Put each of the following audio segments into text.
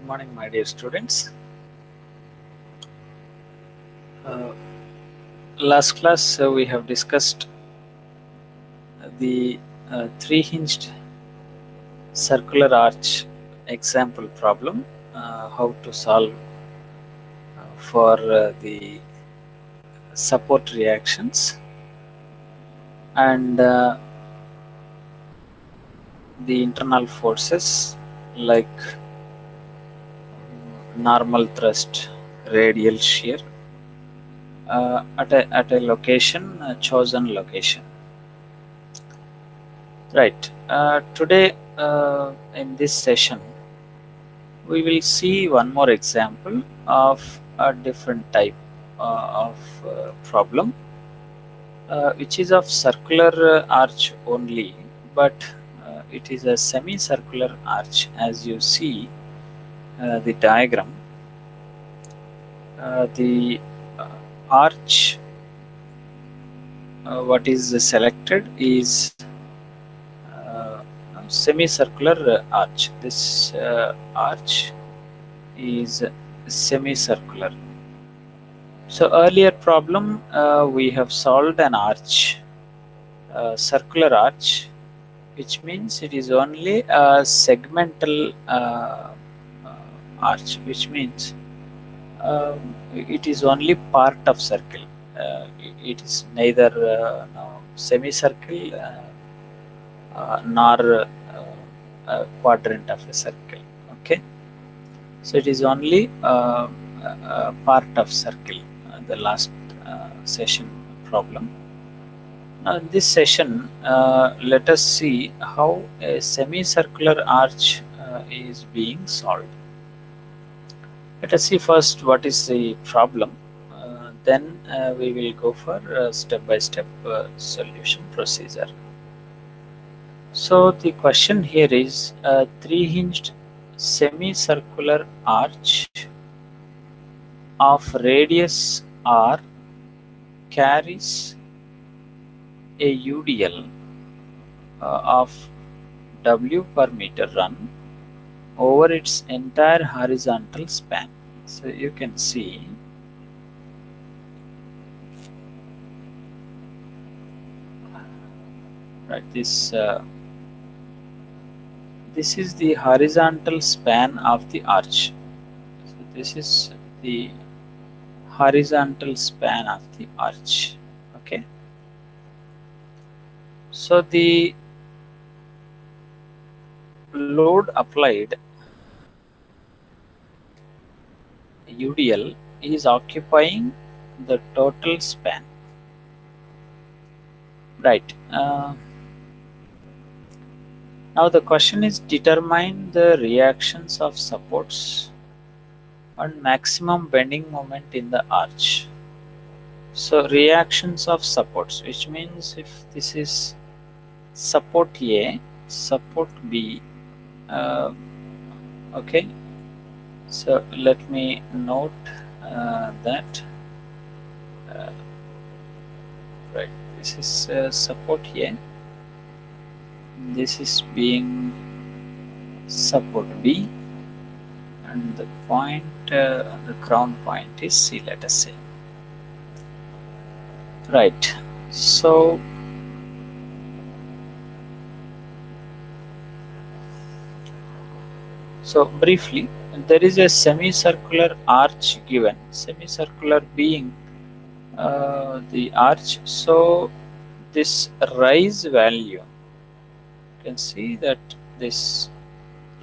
Morning, my dear students. Uh, Last class we have discussed the three-hinged circular arch example problem, how to solve for the support reactions and the internal forces like normal thrust, radial shear at a location, chosen location. Right. Today, in this session, we will see one more example of a different type of problem, which is of circular arch only, but it is a semicircular arch. As you see the diagram, the arch, what is selected is semicircular arch. This arch is semicircular. So earlier problem we have solved an arch, circular arch, which means it is only a segmental arch, which means it is only part of circle. It is neither no, semicircle nor a quadrant of a circle. Okay, so it is only part of circle. The last session problem. Now in this session, let us see how a semicircular arch is being solved. Let us see first what is the problem. Then we will go for step-by-step solution procedure. So the question here is a three-hinged semicircular arch of radius r carries a UDL of W per meter run over its entire horizontal span. So you can see right this is the horizontal span of the arch. So this is the horizontal span of the arch. Okay, so the load applied UDL is occupying the total span. Right. Now the question is determine the reactions of supports and maximum bending moment in the arch. So reactions of supports, which means if this is support A, support B, uh, okay. So let me note that uh, right. This is support A. This is being support B, and the point, the ground point is C. Let us say. Right. So briefly, there is a semicircular arch given. Semicircular being the arch. So this rise value, you can see that this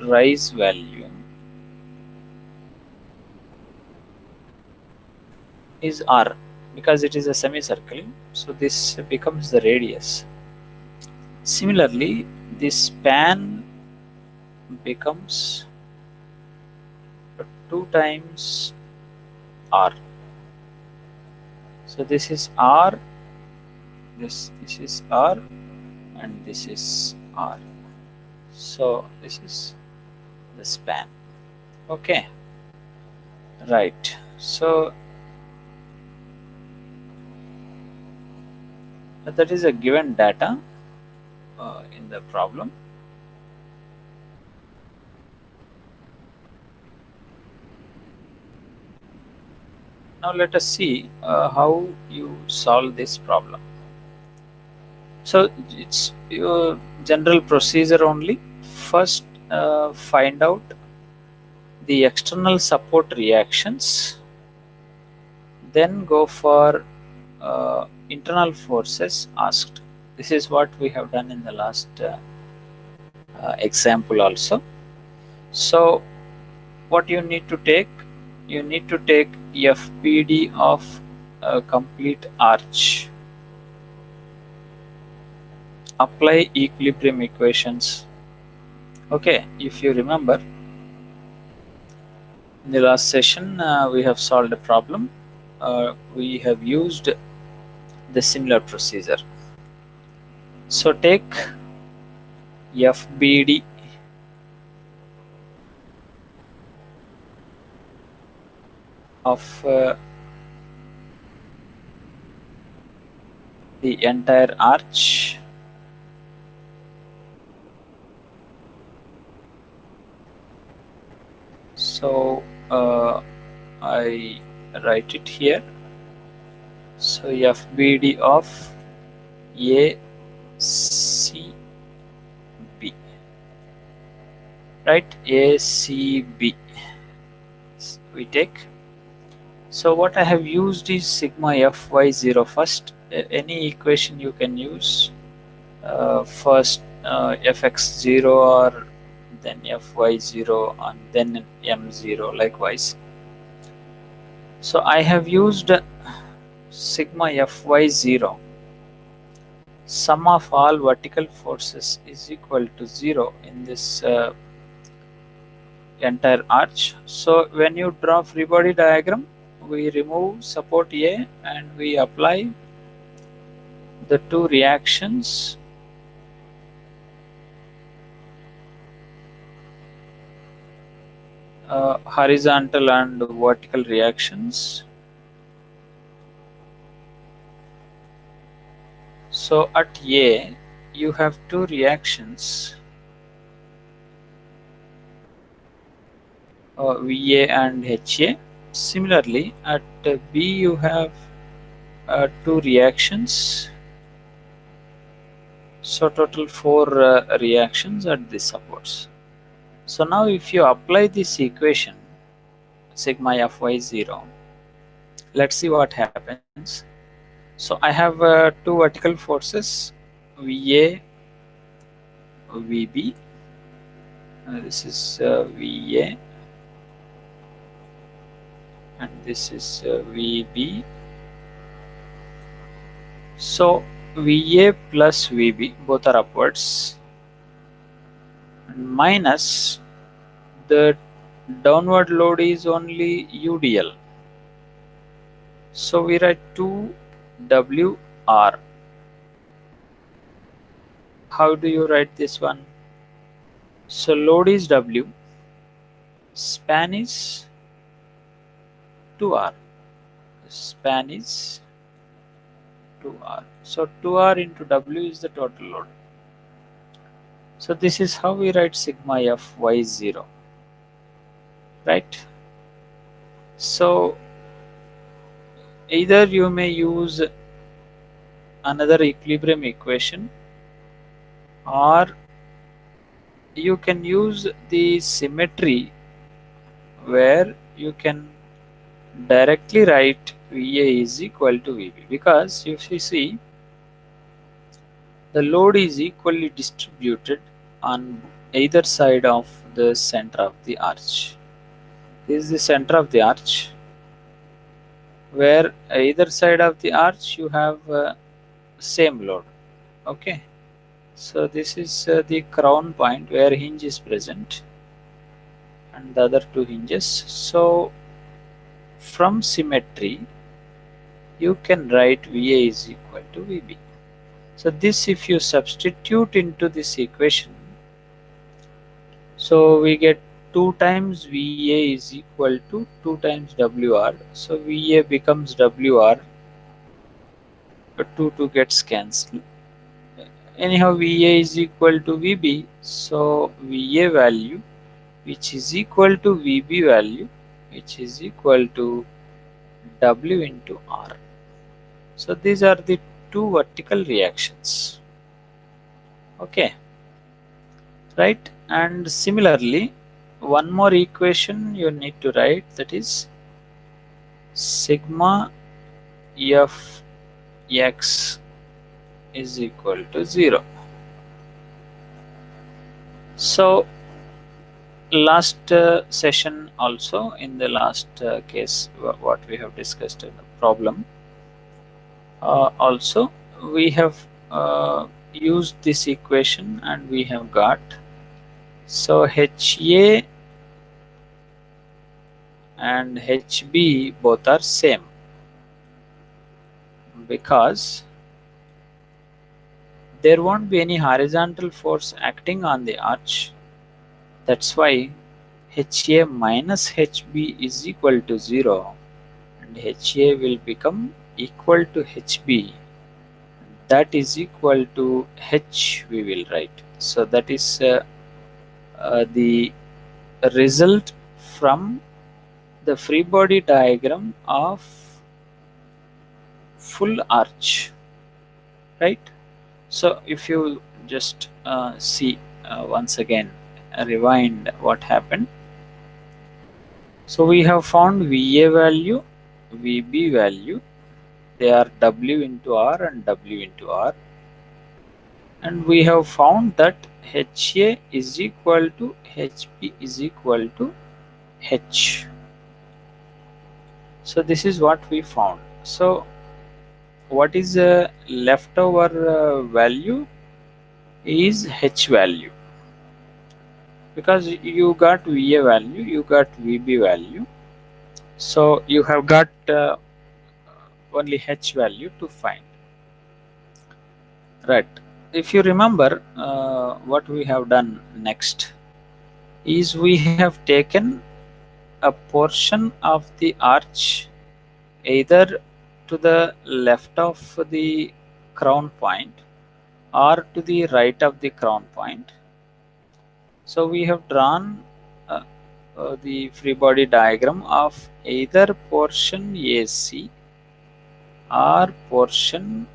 rise value is r because it is a semicircle. So this becomes the radius. Similarly, the span becomes 2 times r. So this is r, this is r, and this is r. So this is the span. Okay, right. So that is a given data in the problem. Now let us see how you solve this problem. So it's your general procedure only. First, find out the external support reactions, then go for internal forces asked. This is what we have done in the last example also. So what you need to take, you need to take FBD of a complete arch, apply equilibrium equations. Okay, if you remember, in the last session we have solved a problem. We have used the similar procedure. So take FBD of the entire arch. So I write it here. So FBD of ACB, right? ACB we take. So what I have used is sigma Fy0 first. Any equation you can use. First Fx0 or then Fy0 and then M0 likewise. So I have used sigma Fy0. Sum of all vertical forces is equal to 0 in this entire arch. So when you draw free body diagram, we remove support A and we apply the two reactions horizontal and vertical reactions. So at A you have two reactions, VA and HA. Similarly at B you have two reactions, so total four reactions at the supports. So now if you apply this equation sigma Fy0, let's see what happens. So I have two vertical forces, VA, VB. This is VA and this is VB. So VA plus VB both are upwards, and minus the downward load is only UDL. So we write 2WR. How do you write this one? So load is W, span is 2R. Span is 2R. So 2R into W is the total load. So this is how we write sigma Fy0, right? So either you may use another equilibrium equation, or you can use the symmetry where you can directly write VA is equal to VB, because if you see, the load is equally distributed on either side of the center of the arch. This is the center of the arch, where either side of the arch you have same load. Okay, so this is the crown point where hinge is present and the other two hinges. So from symmetry you can write VA is equal to VB. So this, if you substitute into this equation, so we get 2 times VA is equal to 2 times WR. So VA becomes WR, 2 gets cancelled. Anyhow, VA is equal to VB. So VA value, which is equal to VB value, which is equal to W into R. So these are the two vertical reactions. Okay, right? And similarly, one more equation you need to write, that is sigma f x is equal to 0. So last session also, in the last case what we have discussed in the problem, also we have used this equation and we have got, so HA and HB both are same, because there won't be any horizontal force acting on the arch. That's why HA minus HB is equal to 0, and HA will become equal to HB, that is equal to H we will write. So that is the result from the free body diagram of full arch, right? So if you just see once again, rewind what happened. So we have found VA value, VB value, they are W into R and W into R, and we have found that HA is equal to HB is equal to H. So this is what we found. So what is leftover value is H value, because you got VA value, you got VB value, so you have got only H value to find, right? If you remember, what we have done next is we have taken a portion of the arch either to the left of the crown point or to the right of the crown point. So we have drawn the free body diagram of either portion AC or portion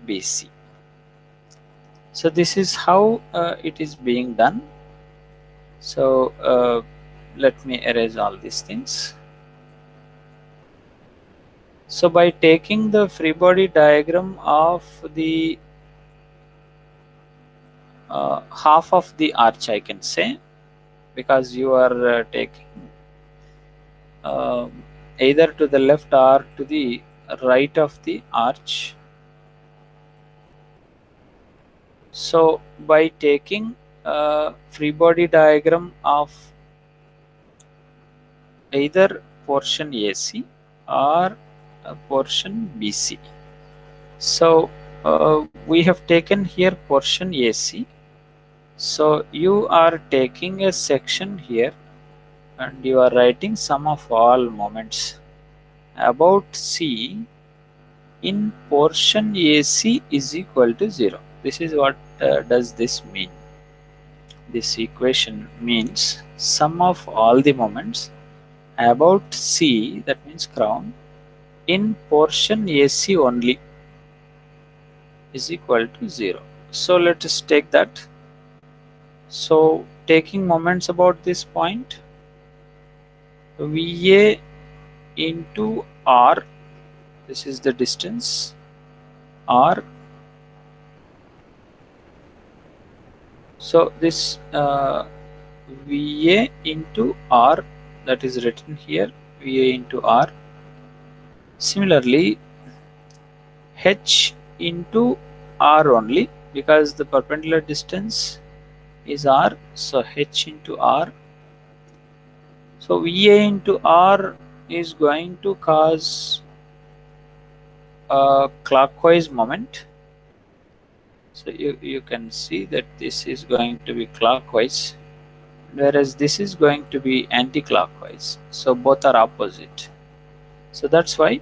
BC. So this is how it is being done. So let me erase all these things. So by taking the free body diagram of the half of the arch, I can say, because you are taking uh, either to the left or to the right of the arch. So by taking free body diagram of either portion AC or portion BC. So we have taken here portion AC. So you are taking a section here and you are writing sum of all moments about C in portion AC is equal to 0. This is what does this mean. This equation means sum of all the moments about C, that means crown, in portion AC only is equal to 0. So let us take that. So taking moments about this point, VA into R, this is the distance R. So this VA into R, that is written here, VA into R. Similarly, H into R only, because the perpendicular distance is R, so H into R. So VA into R is going to cause a clockwise moment. So you can see that this is going to be clockwise, whereas this is going to be anti-clockwise. So both are opposite. So that's why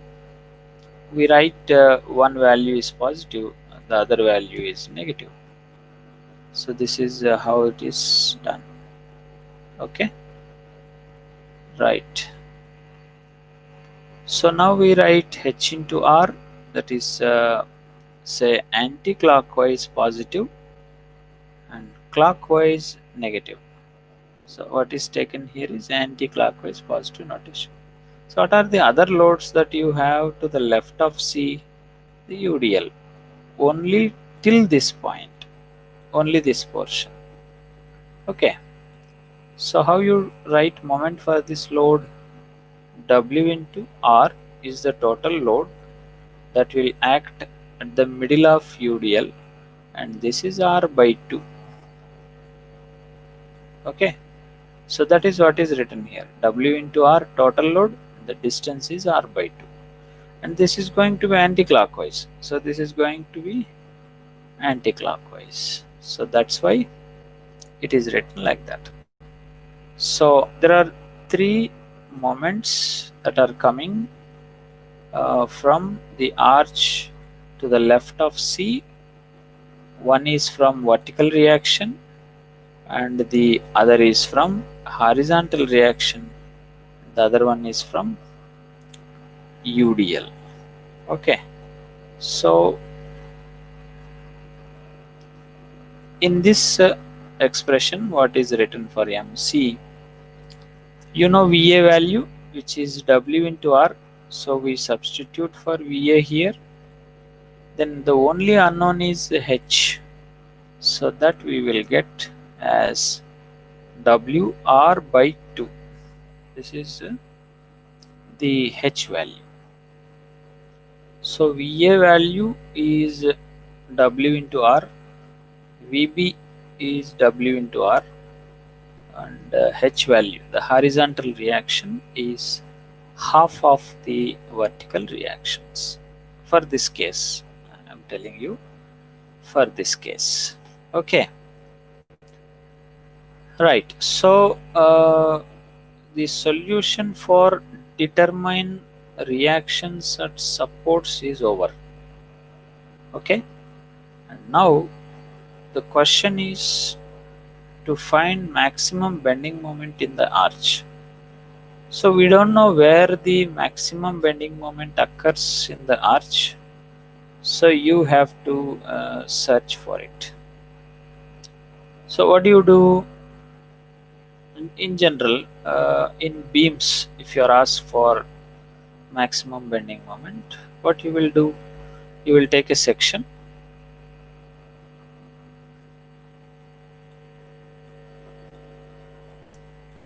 we write one value is positive, the other value is negative. So this is how it is done. Okay, right. So now we write h into r, that is say anti-clockwise positive and clockwise negative. So what is taken here is anti-clockwise positive notation. So what are the other loads that you have to the left of C? The UDL. Only till this point. Only this portion. Okay. So how you write moment for this load? W into R is the total load that will act at the middle of UDL, and this is R by 2. Okay. So that is what is written here. W into R total load, the distance is R by 2. And this is going to be anti-clockwise. So this is going to be anti-clockwise. So that's why it is written like that. So there are three moments that are coming from the arch to the left of C. One is from vertical reaction and the other is from horizontal reaction. The other one is from UDL. Okay. So in this expression, what is written for MC? You know VA value, which is W into R. So we substitute for VA here. Then the only unknown is H. So that we will get as WR by 2. This is the H value. So VA value is W into R. VB is W into R. And H value, the horizontal reaction, is half of the vertical reactions. For this case, I am telling you, for this case. Okay. Right. So the solution for determine reactions at supports is over. Okay. And now the question is to find maximum bending moment in the arch. So we don't know where the maximum bending moment occurs in the arch. So you have to search for it. So what do you do? In general, in beams, if you are asked for maximum bending moment, what you will do? You will take a section.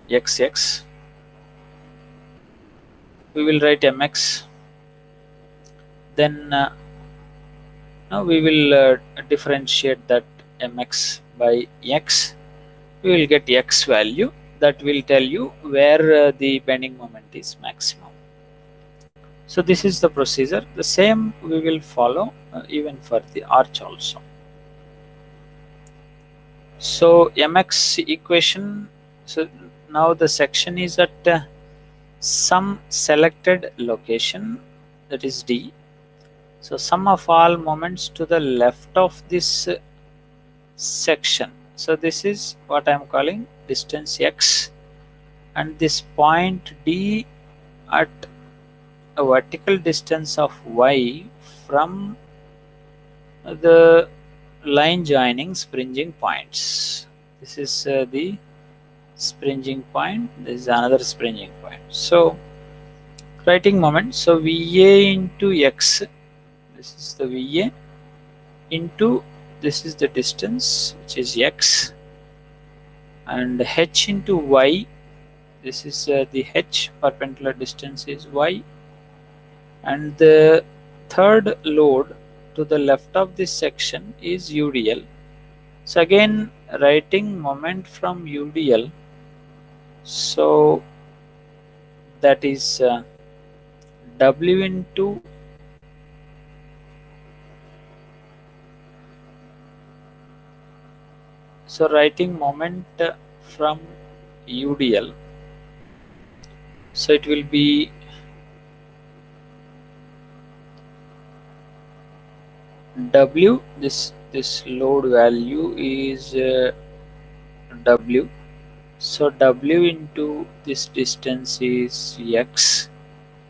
XX. We will write MX. Then now we will differentiate that MX by X. We will get X value that will tell you where the bending moment is maximum. So this is the procedure. The same we will follow even for the arch also. So MX equation. So now the section is at some selected location, that is D. So sum of all moments to the left of this section. So this is what I am calling distance X, and this point D at a vertical distance of Y from the line joining springing points. This is the springing point, this is another springing point. So writing moment, so VA into X, this is the VA, into this is the distance which is X, and H into Y, this is the H, perpendicular distance is Y, and the third load to the left of this section is UDL. So again writing moment from UDL, so that is W into so writing moment from UDL, so it will be W, this load value is W, so W into this distance is X,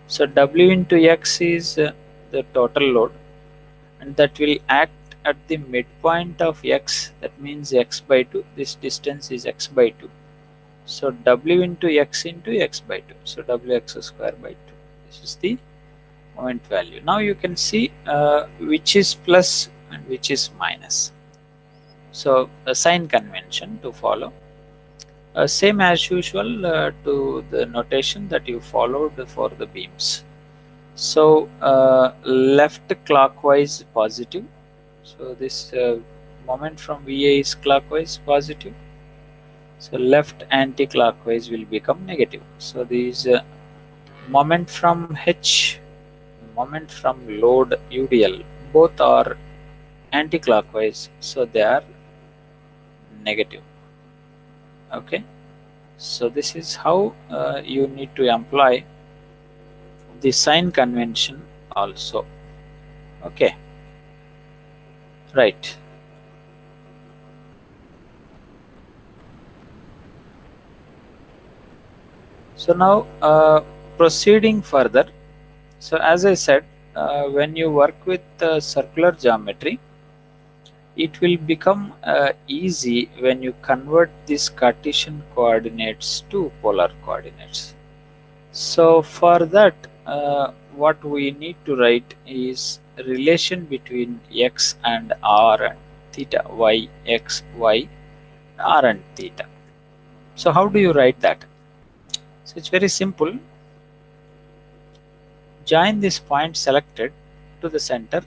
So W into X is the total load, and that will act at the midpoint of X, that means X by 2, this distance is X by 2. So W into X by 2, so Wx square by 2, this is the moment value. Now you can see which is plus and which is minus. So a sign convention to follow, same as usual to the notation that you followed for the beams. So left clockwise positive, so this moment from VA is clockwise positive, so left anti-clockwise will become negative. So these moment from H, moment from load UDL, both are anti-clockwise, so they are negative. Okay, so this is how you need to employ the sign convention also. Okay, right. So now proceeding further, so as I said, when you work with circular geometry, it will become easy when you convert these Cartesian coordinates to polar coordinates. So for that, what we need to write is relation between x and r and theta, y, x, y, r and theta. So how do you write that? So it's very simple. Join this point selected to the center,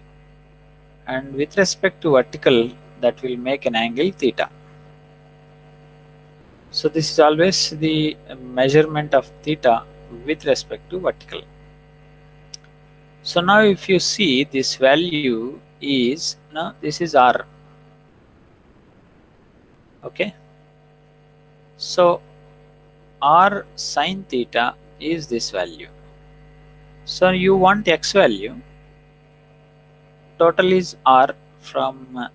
and with respect to vertical, that will make an angle theta. So this is always the measurement of theta with respect to vertical. So now if you see, this value is, now this is r. Okay, so r sine theta is this value. So you want x value, total is r from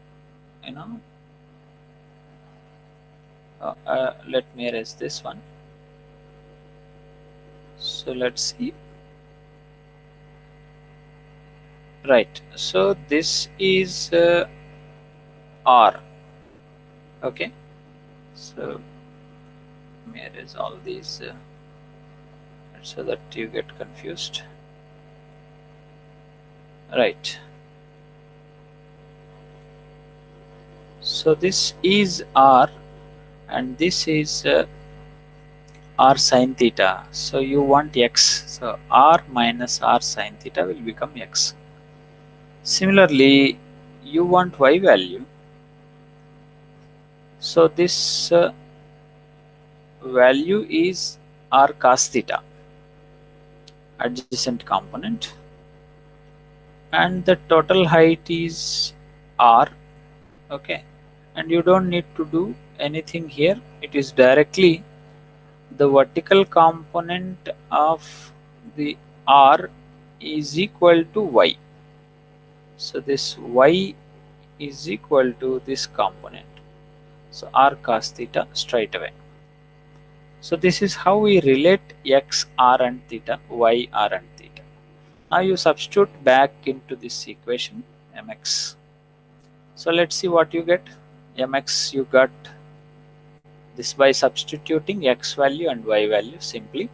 let me erase this one. So let's see. Right, so this is r. Okay, so let me erase all these so that you get confused. Right, so this is r and this is r sine theta. So you want x, so r minus r sine theta will become x. Similarly, you want y value, so this value is r cos theta, adjacent component, and the total height is r. Okay, and you don't need to do anything here, it is directly the vertical component of the r is equal to y. So this y is equal to this component, so r cos theta straight away. So this is how we relate x, r and theta, y, r and theta. Now you substitute back into this equation mx. So let's see what you get. Mx, you got this by substituting x value and y value simply.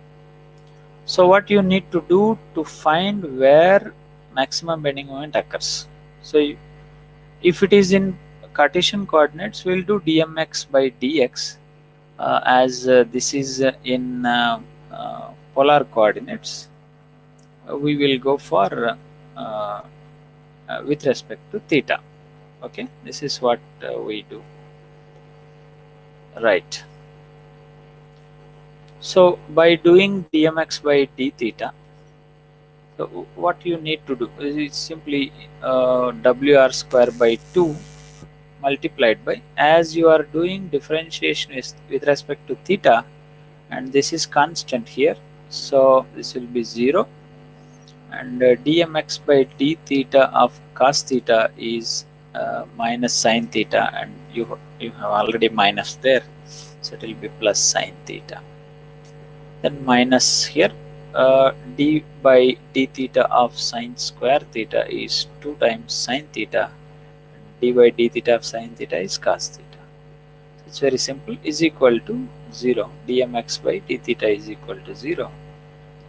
So what you need to do to find where maximum bending moment occurs. So if it is in Cartesian coordinates, we'll do dmx by dx. As this is in polar coordinates, we will go for with respect to theta. Okay, this is what we do. Right, so by doing dmx by d theta, so what you need to do is simply wr square by 2 multiplied by, as you are doing differentiation with respect to theta, and this is constant here, so this will be 0, and dmx by d theta of cos theta is minus sine theta, and you have already minus there, so it will be plus sine theta, then minus here, d by d theta of sine square theta is 2 times sine theta, and d by d theta of sine theta is cos theta. It's very simple, is equal to 0. dmx by d theta is equal to 0.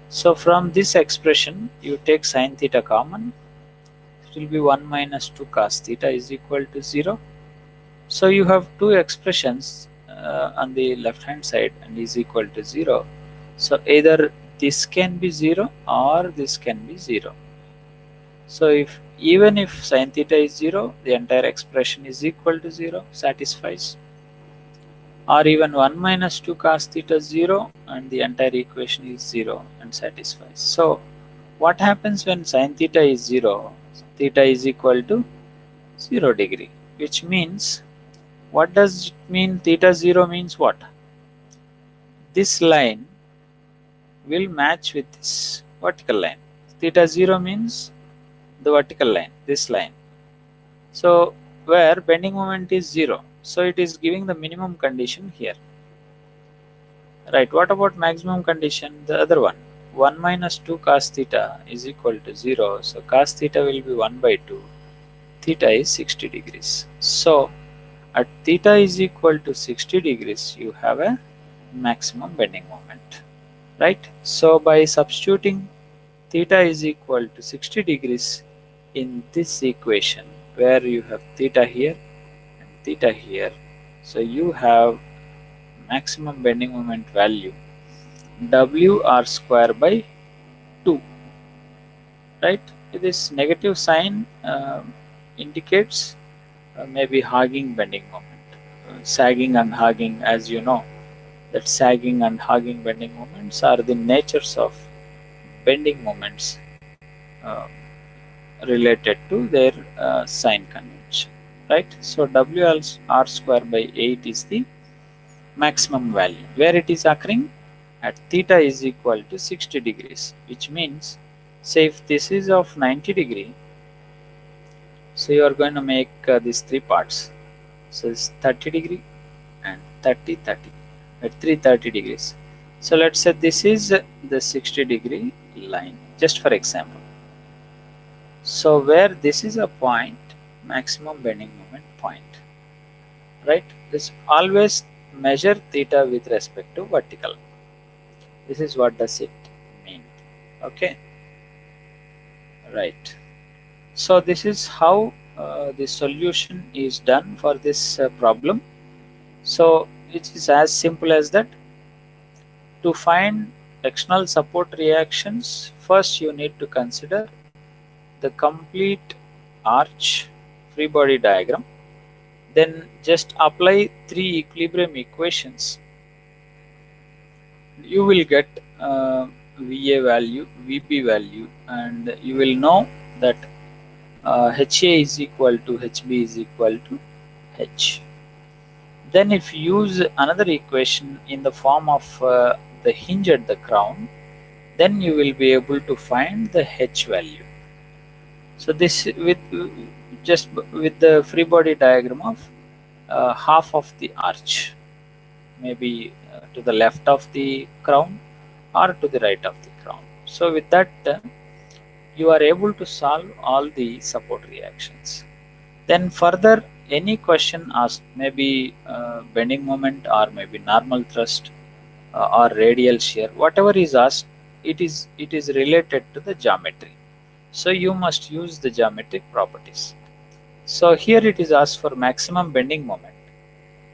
So from this expression you take sine theta common, it will be 1 minus 2 cos theta is equal to 0. So you have two expressions on the left hand side and is equal to 0. So either this can be 0 or this can be 0. So even if sine theta is 0, the entire expression is equal to 0, satisfies. Or even 1 minus 2 cos theta 0 and the entire equation is 0 and satisfies. So what happens when sine theta is 0? Theta is equal to 0 degree, which means, what does it mean? Theta 0 means what? This line will match with this vertical line. Theta 0 means the vertical line, this line. So where bending moment is 0, so it is giving the minimum condition here. Right, what about maximum condition? The other one, 1 minus 2 cos theta is equal to 0. So cos theta will be 1 by 2. Theta is 60 degrees. So at theta is equal to 60 degrees, you have a maximum bending moment. Right? So by substituting theta is equal to 60 degrees in this equation, where you have theta here and theta here, so you have maximum bending moment value w r square by 2. Right? This negative sign indicates maybe hogging bending moment, sagging and hogging. As you know, that sagging and hogging bending moments are the natures of bending moments related to their sign convention, right? So w r square by 8 is the maximum value, where it is occurring at theta is equal to 60 degrees, which means, say if this is of 90 degree, so you are going to make these three parts. So it's 30 degree and 30 30 at 330 degrees. So let's say this is the 60 degree line, just for example. So where this is a point, maximum bending moment point, right? This always measure theta with respect to vertical. This is what does it mean. Okay, right. So this is how the solution is done for this problem. So it is as simple as that. To find external support reactions, first you need to consider the complete arch free body diagram. Then just apply three equilibrium equations. You will get VA value, VB value, and you will know that HA is equal to HB is equal to H. Then if you use another equation in the form of the hinge at the crown, then you will be able to find the H value. So this with the free body diagram of half of the arch, maybe to the left of the crown or to the right of the crown. So with that you are able to solve all the support reactions. Then further, any question asked, maybe bending moment or maybe normal thrust or radial shear, whatever is asked, it is related to the geometry. So you must use the geometric properties. So here it is asked for maximum bending moment.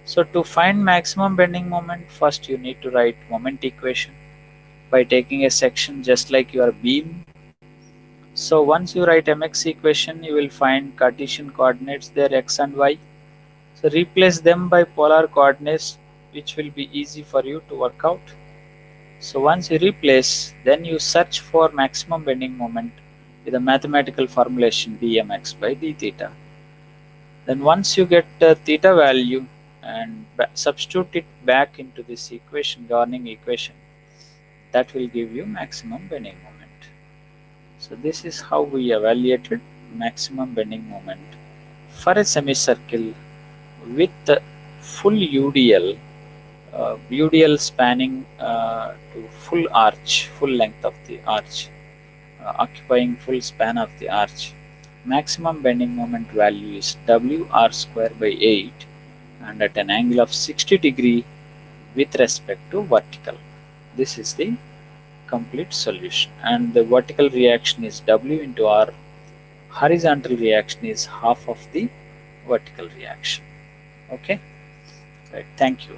So to find maximum bending moment, first you need to write moment equation by taking a section just like your beam. So once you write mx equation, you will find Cartesian coordinates there, x and y. So replace them by polar coordinates, which will be easy for you to work out. So once you replace, then you search for maximum bending moment with a mathematical formulation dmx by d theta. Then once you get the theta value and substitute it back into this equation, governing equation, that will give you maximum bending moment. So this is how we evaluated maximum bending moment for a semicircle with full UDL UDL spanning to full arch, full length of the arch, occupying full span of the arch. Maximum bending moment value is WR square by 8 and at an angle of 60 degree with respect to vertical. This is the complete solution, and the vertical reaction is W into R. Horizontal reaction is half of the vertical reaction. Okay, right. Thank you.